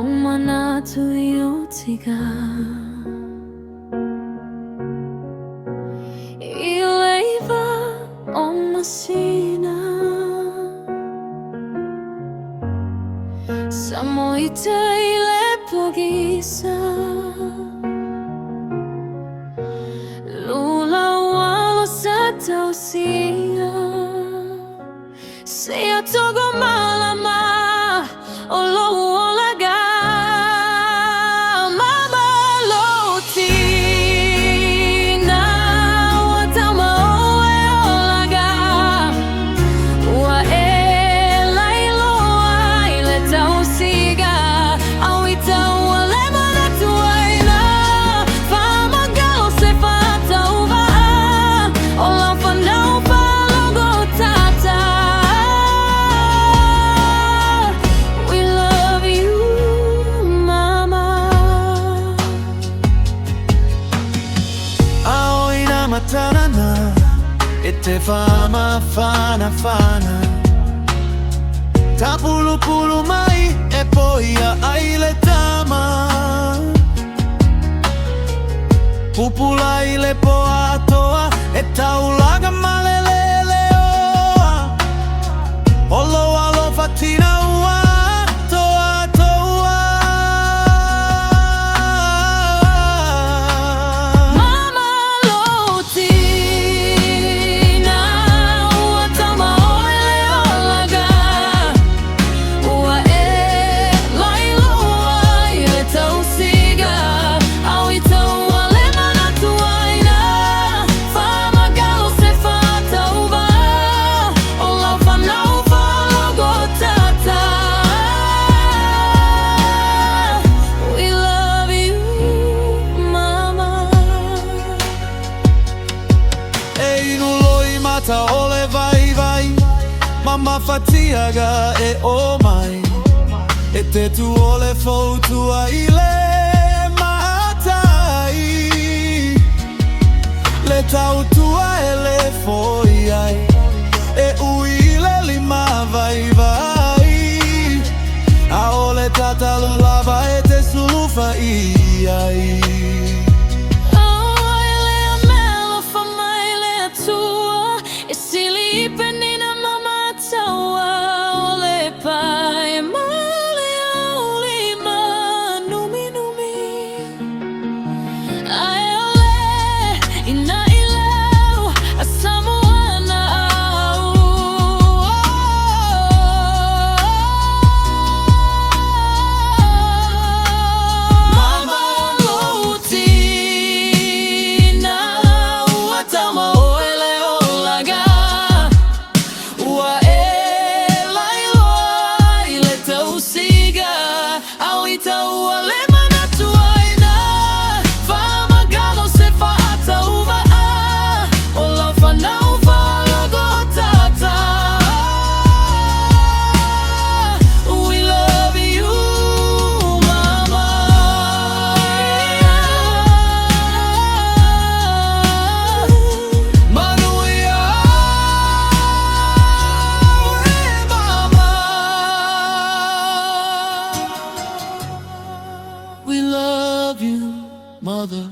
mana tu yo tiga Ileiva o masina Samoita ile plogisa Lula walo sa tausia Sea togo malama Olo olaga Mama lotina Watama oe olaga Wa elailoa ile tausiga Awita wale manatu aina Fama galo se fata uva Ola fanau palogo tata Matanana, te fama fana fana Tapulu pulu mai e poi ai le tama Pupula ile poa toa e taulaga malelele oa Olo alo fatina ua toa toa Mata ole vai vai Mama fatiaga e o mai E te tu ole foutua ile matai Le tau tua e le foi ai E uile lima vai vai A ole tata lulava e te sulufa ai Penina mama tawa ole pai male ole numi numi ai ole ina ilau asamoana mama lutina watama ole olaga We love you, Mother.